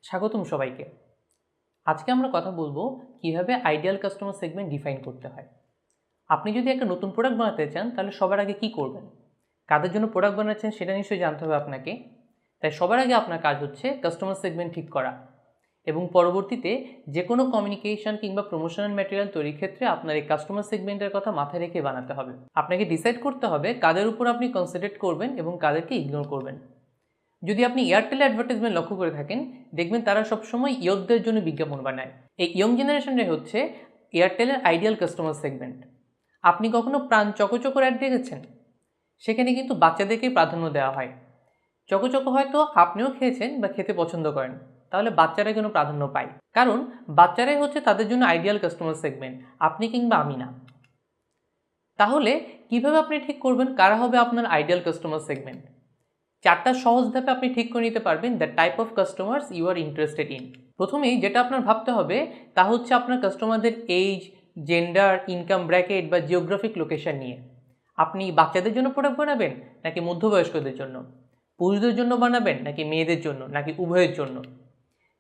স্বাগতম সবাইকে। আজকে আমরা কথা বলবো কিভাবে আইডিয়াল কাস্টমার সেগমেন্ট ডিফাইন করতে হয়। আপনি যদি একটা নতুন প্রোডাক্ট বানাতে চান তাহলে সবার আগে কি করবেন? কাদের জন্য প্রোডাক্ট বানাচ্ছেন সেটা নিশ্চয়ই জানতে হবে আপনাকে। তাই সবার আগে আপনার কাজ হচ্ছে কাস্টমার সেগমেন্ট ঠিক করা এবং পরবর্তীতে যে কোনো কমিউনিকেশন কিংবা প্রমোশনাল ম্যাটেরিয়াল তৈরির ক্ষেত্রে আপনার এই কাস্টমার সেগমেন্টের কথা মাথায় রেখে বানাতে হবে। আপনাকে ডিসাইড করতে হবে কাদের উপর আপনি কনসেন্ট্রেট করবেন এবং কাদেরকে ইগনোর করবেন। যদি আপনি এয়ারটেল অ্যাডভার্টাইজমেন্ট লক্ষ্য করে থাকেন, দেখবেন তারা সবসময় ইয়ংদের জন্য বিজ্ঞাপন বানায়। এই ইয়ং জেনারেশনটাই হচ্ছে এয়ারটেলের আইডিয়াল কাস্টমার সেগমেন্ট। আপনি কখনো প্রাণ চকোচকোর অ্যাড দেখেছেন? সেখানে কিন্তু বাচ্চাদেরকেই প্রাধান্য দেওয়া হয়। চকোচকো হয়তো আপনিও খেয়েছেন বা খেতে পছন্দ করেন, তাহলে বাচ্চারা কেন প্রাধান্য পায়? কারণ বাচ্চারাই হচ্ছে তাদের জন্য আইডিয়াল কাস্টমার সেগমেন্ট, আপনি কিংবা আমি না। তাহলে কিভাবে আপনি ঠিক করবেন কারা হবে আপনার আইডিয়াল কাস্টমার সেগমেন্ট? চারটা সহজ ধাপে আপনি ঠিক করে নিতে পারবেন the type of customers you are interested in. প্রথমেই যেটা আপনার ভাবতে হবে তা হচ্ছে আপনার কাস্টমারদের এজ, জেন্ডার, ইনকাম ব্র্যাকেট বা জিওগ্রাফিক লোকেশন নিয়ে। আপনি বাচ্চাদের জন্য প্রোডাক্ট বানাবেন নাকি মধ্যবয়স্কদের জন্য? পুরুষদের জন্য বানাবেন নাকি মেয়েদের জন্য নাকি উভয়ের জন্য?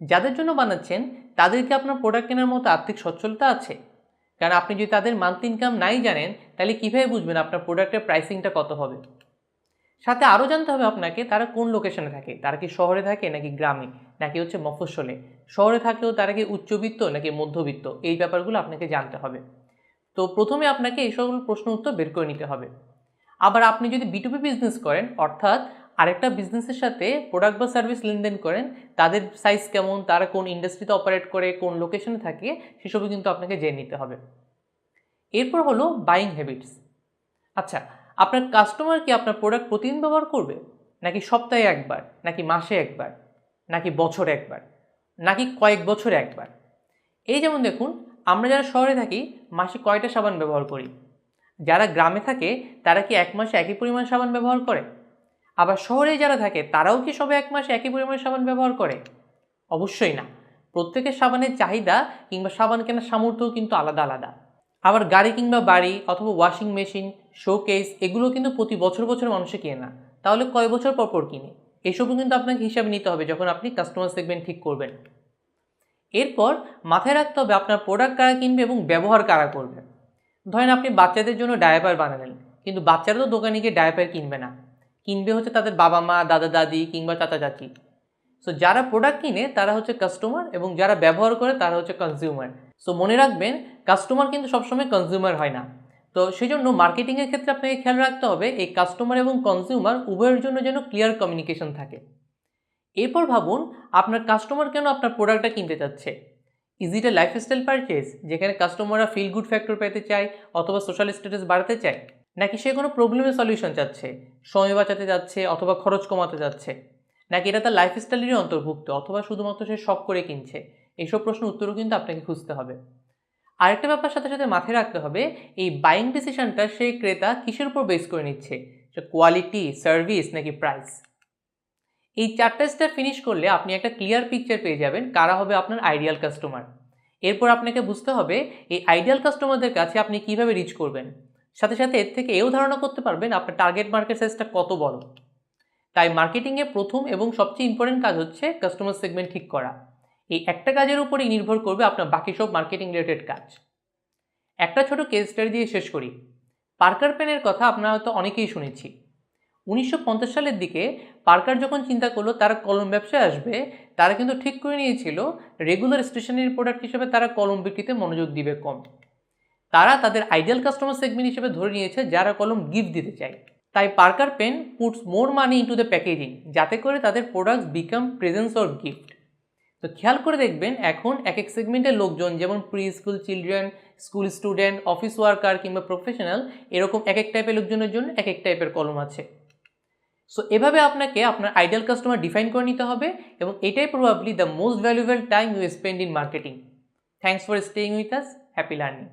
যাদের জন্য বানাচ্ছেন তাদেরকে আপনার প্রোডাক্ট কেনার মতো আর্থিক সচ্ছলতা আছে? কারণ আপনি যদি তাদের মান্থলি ইনকাম নাই জানেন তাহলে কীভাবে বুঝবেন আপনার প্রোডাক্টের প্রাইসিংটা কত হবে? সাথে আরও জানতে হবে আপনাকে তারা কোন লোকেশনে থাকে। তারা কি শহরে থাকে নাকি গ্রামে নাকি হচ্ছে মফস্বলে? শহরে থাকলেও তারা কি উচ্চবিত্ত নাকি মধ্যবিত্ত? এই ব্যাপারগুলো আপনাকে জানতে হবে। তো প্রথমে আপনাকে এই সকল প্রশ্ন উত্তর বের করে নিতে হবে। আবার আপনি যদি বিটুবি বিজনেস করেন, অর্থাৎ আরেকটা বিজনেসের সাথে প্রোডাক্ট বা সার্ভিস লেনদেন করেন, তাদের সাইজ কেমন, তারা কোন ইন্ডাস্ট্রিতে অপারেট করে, কোন লোকেশনে থাকে, সেসবও কিন্তু আপনাকে জেনে নিতে হবে। এরপর হলো বাইং হ্যাবিটস। আচ্ছা, আপনার কাস্টমার কি আপনার প্রোডাক্ট প্রতিদিন ব্যবহার করবে, নাকি সপ্তাহে একবার, নাকি মাসে একবার, নাকি বছরে একবার, নাকি কয়েক বছরে একবার? এই যেমন দেখুন, আমরা যারা শহরে থাকি মাসে কয়টা সাবান ব্যবহার করি? যারা গ্রামে থাকে তারা কি এক মাসে একই পরিমাণ সাবান ব্যবহার করে? আবার শহরে যারা থাকে তারাও কি সবে এক মাসে একই পরিমাণ সাবান ব্যবহার করে? অবশ্যই না। প্রত্যেকের সাবানের চাহিদা কিংবা সাবান কেনার সামর্থ্যও কিন্তু আলাদা আলাদা। আবার গাড়ি কিংবা বাড়ি অথবা ওয়াশিং মেশিন, শোকেস এগুলো কিন্তু প্রতি বছর বছর মানুষে কেনে না, তাহলে কয় বছর পর পর কিনে? এসবও কিন্তু আপনাকে হিসাবে নিতে হবে যখন আপনি কাস্টমার সেগমেন্ট ঠিক করবেন। এরপর মাথায় রাখতে হবে আপনার প্রোডাক্ট কারা কিনবে এবং ব্যবহার কারা করবে। ধরেন আপনি বাচ্চাদের জন্য ডায়াপার বানালেন, কিন্তু বাচ্চারা তো দোকানে গিয়ে ডায়াপার কিনবে না, কিনবে হচ্ছে তাদের বাবা মা, দাদা দাদি কিংবা চাচা চাচি। সো যারা প্রোডাক্ট কিনে তারা হচ্ছে কাস্টমার এবং যারা ব্যবহার করে তারা হচ্ছে কনজিউমার। সো মনে রাখবেন, কাস্টমার কিন্তু সবসময় কনজিউমার হয় না। তো সেই জন্য মার্কেটিংয়ের ক্ষেত্রে আপনাকে খেয়াল রাখতে হবে এই কাস্টমার এবং কনজিউমার উভয়ের জন্য যেন ক্লিয়ার কমিউনিকেশন থাকে। এরপর ভাবুন আপনার কাস্টমার কেন আপনার প্রোডাক্টটা কিনতে চাচ্ছে। Is it A lifestyle purchase, যেখানে কাস্টমাররা ফিল গুড ফ্যাক্টর পেতে চায় অথবা সোশ্যাল স্ট্যাটাস বাড়াতে চায়, নাকি সে কোনো প্রবলেমের সলিউশন চাচ্ছে, সময় বাঁচাতে যাচ্ছে অথবা খরচ কমাতে যাচ্ছে, নাকি এটা তার লাইফস্টাইলেরই অন্তর্ভুক্ত অথবা শুধুমাত্র সে শখ করে কিনছে? এইসব প্রশ্নের উত্তরও কিন্তু আপনাকে খুঁজতে হবে। আরেকটা ব্যাপার সাথে সাথে মাথায় রাখতে হবে, এই বাইং ডিসিশনটা সেই ক্রেতা কিসের উপর বেস করে নিচ্ছে, কোয়ালিটি, সার্ভিস নাকি প্রাইস? এই চারটা স্টেপ ফিনিশ করলে আপনি একটা ক্লিয়ার পিকচার পেয়ে যাবেন কারা হবে আপনার আইডিয়াল কাস্টমার। এরপর আপনাকে বুঝতে হবে এই আইডিয়াল কাস্টমারদের কাছে আপনি কিভাবে রিচ করবেন। সাথে সাথে এর থেকে এও ধারণা করতে পারবেন আপনার টার্গেট মার্কেট সাইজটা কত বড়। তাই মার্কেটিংয়ে প্রথম এবং সবচেয়ে ইম্পর্টেন্ট কাজ হচ্ছে কাস্টমার সেগমেন্ট ঠিক করা। এই একটা কাজের উপরেই নির্ভর করবে আপনার বাকি সব মার্কেটিং রিলেটেড কাজ। একটা ছোট কেস স্টাডি দিয়ে শেষ করি। পার্কার পেনের কথা আপনারা হয়তো অনেকেই শুনেছি। 1950 সালের দিকে পার্কার যখন চিন্তা করলো তারা কলম ব্যবসায় আসবে, তারা কিন্তু ঠিক করে নিয়েছিল রেগুলার স্টেশনারি প্রোডাক্ট হিসেবে তারা কলম বিক্রিতে মনোযোগ দিবে কম। তারা তাদের আইডিয়াল কাস্টমার সেগমেন্ট হিসেবে ধরে নিয়েছে যারা কলম গিফট দিতে চায়। তাই Parker pen puts more money into the packaging, যাতে করে তাদের products become presents or gift. তো খেয়াল করে দেখবেন এখন এক এক সেগমেন্টের লোকজন, যেমন pre school children, school student, office worker কিংবা প্রফেশনাল, এরকম এক এক টাইপের লোকজনের জন্য এক এক টাইপের কলম আছে। সো এভাবে আপনাকে আপনার আইডিয়াল কাস্টমার ডিফাইন করে নিতে হবে এবং এটাই probably the most valuable time you spend in marketing. Thanks for staying with us. Happy learning.